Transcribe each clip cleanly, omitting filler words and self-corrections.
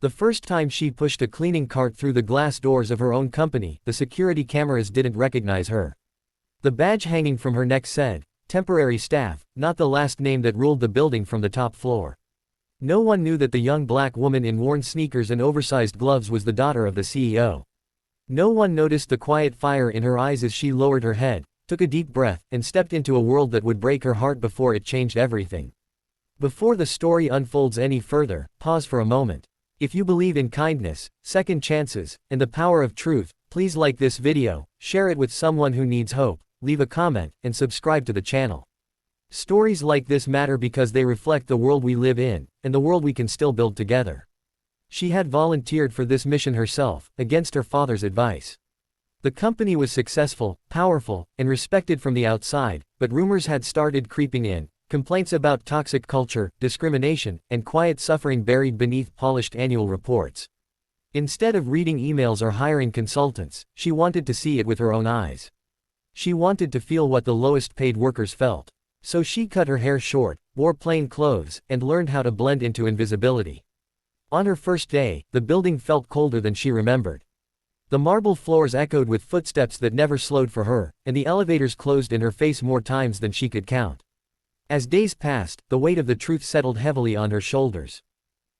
The first time she pushed a cleaning cart through the glass doors of her own company, the security cameras didn't recognize her. The badge hanging from her neck said, "Temporary staff," not the last name that ruled the building from the top floor. No one knew that the young black woman in worn sneakers and oversized gloves was the daughter of the CEO. No one noticed the quiet fire in her eyes as she lowered her head, took a deep breath, and stepped into a world that would break her heart before it changed everything. Before the story unfolds any further, pause for a moment. If you believe in kindness, second chances, and the power of truth, please like this video, share it with someone who needs hope, leave a comment, and subscribe to the channel. Stories like this matter because they reflect the world we live in, and the world we can still build together. She had volunteered for this mission herself, against her father's advice. The company was successful, powerful, and respected from the outside, but rumors had started creeping in. Complaints about toxic culture, discrimination, and quiet suffering buried beneath polished annual reports. Instead of reading emails or hiring consultants, she wanted to see it with her own eyes. She wanted to feel what the lowest paid workers felt. So she cut her hair short, wore plain clothes, and learned how to blend into invisibility. On her first day, the building felt colder than she remembered. The marble floors echoed with footsteps that never slowed for her, and the elevators closed in her face more times than she could count. As days passed, the weight of the truth settled heavily on her shoulders.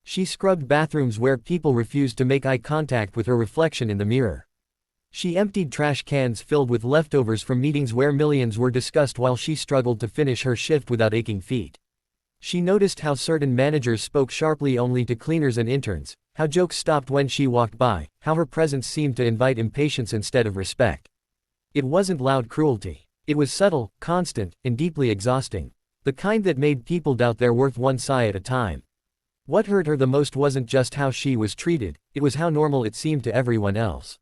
She scrubbed bathrooms where people refused to make eye contact with her reflection in the mirror. She emptied trash cans filled with leftovers from meetings where millions were discussed while she struggled to finish her shift without aching feet. She noticed how certain managers spoke sharply only to cleaners and interns, how jokes stopped when she walked by, how her presence seemed to invite impatience instead of respect. It wasn't loud cruelty. It was subtle, constant, and deeply exhausting. The kind that made people doubt their worth one sigh at a time. What hurt her the most wasn't just how she was treated, it was how normal it seemed to everyone else.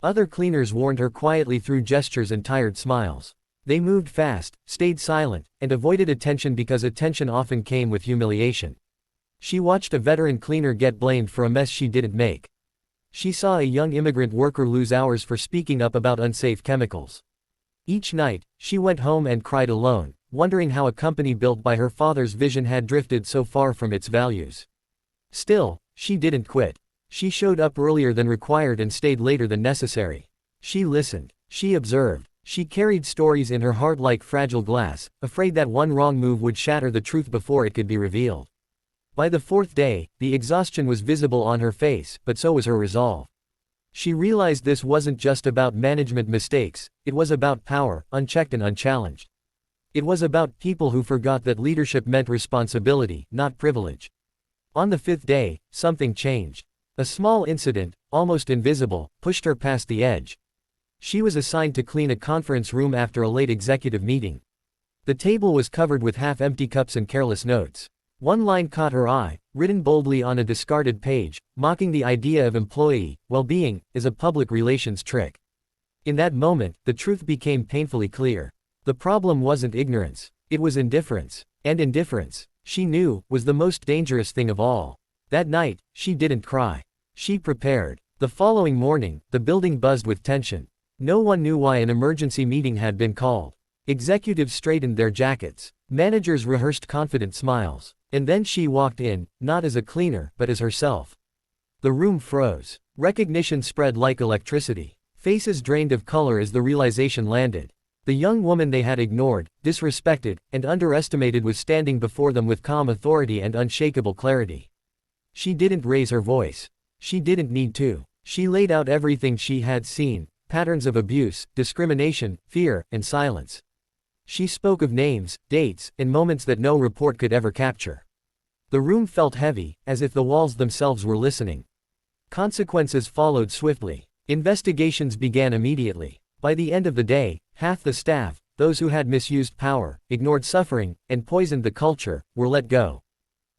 Other cleaners warned her quietly through gestures and tired smiles. They moved fast, stayed silent, and avoided attention because attention often came with humiliation. She watched a veteran cleaner get blamed for a mess she didn't make. She saw a young immigrant worker lose hours for speaking up about unsafe chemicals. Each night, she went home and cried alone, wondering how a company built by her father's vision had drifted so far from its values. Still, she didn't quit. She showed up earlier than required and stayed later than necessary. She listened. She observed. She carried stories in her heart like fragile glass, afraid that one wrong move would shatter the truth before it could be revealed. By the fourth day, the exhaustion was visible on her face, but so was her resolve. She realized this wasn't just about management mistakes, it was about power, unchecked and unchallenged. It was about people who forgot that leadership meant responsibility, not privilege. On the fifth day, something changed. A small incident, almost invisible, pushed her past the edge. She was assigned to clean a conference room after a late executive meeting. The table was covered with half-empty cups and careless notes. One line caught her eye, written boldly on a discarded page, mocking the idea of employee well-being is a public relations trick. In that moment, the truth became painfully clear. The problem wasn't ignorance, it was indifference. And indifference, she knew, was the most dangerous thing of all. That night, she didn't cry. She prepared. The following morning, the building buzzed with tension. No one knew why an emergency meeting had been called. Executives straightened their jackets. Managers rehearsed confident smiles. And then she walked in, not as a cleaner, but as herself. The room froze. Recognition spread like electricity. Faces drained of color as the realization landed. The young woman they had ignored, disrespected, and underestimated was standing before them with calm authority and unshakable clarity. She didn't raise her voice. She didn't need to. She laid out everything she had seen, patterns of abuse, discrimination, fear, and silence. She spoke of names, dates, and moments that no report could ever capture. The room felt heavy, as if the walls themselves were listening. Consequences followed swiftly. Investigations began immediately. By the end of the day, half the staff, those who had misused power, ignored suffering, and poisoned the culture, were let go.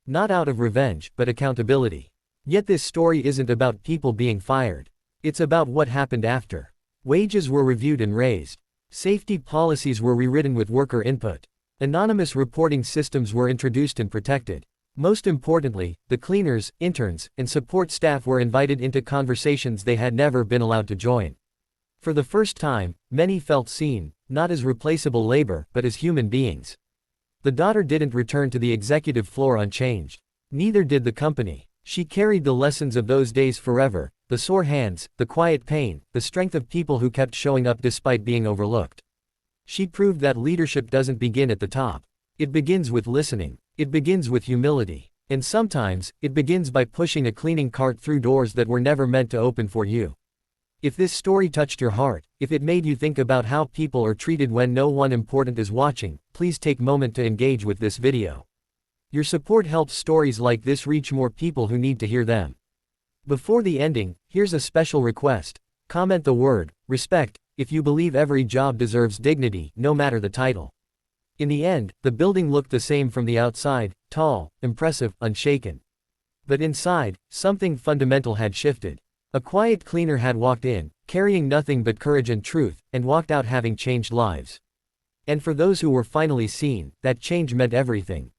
Not out of revenge, but accountability. Yet this story isn't about people being fired. It's about what happened after. Wages were reviewed and raised. Safety policies were rewritten with worker input. Anonymous reporting systems were introduced and protected. Most importantly, the cleaners, interns, and support staff were invited into conversations they had never been allowed to join. For the first time, many felt seen, not as replaceable labor, but as human beings. The daughter didn't return to the executive floor unchanged. Neither did the company. She carried the lessons of those days forever, the sore hands, the quiet pain, the strength of people who kept showing up despite being overlooked. She proved that leadership doesn't begin at the top. It begins with listening. It begins with humility. And sometimes, it begins by pushing a cleaning cart through doors that were never meant to open for you. If this story touched your heart, if it made you think about how people are treated when no one important is watching, please take a moment to engage with this video. Your support helps stories like this reach more people who need to hear them. Before the ending, here's a special request. Comment the word respect if you believe every job deserves dignity, no matter the title. In the end, the building looked the same from the outside, tall, impressive, unshaken. But inside, something fundamental had shifted. A quiet cleaner had walked in, carrying nothing but courage and truth, and walked out having changed lives. And for those who were finally seen, that change meant everything.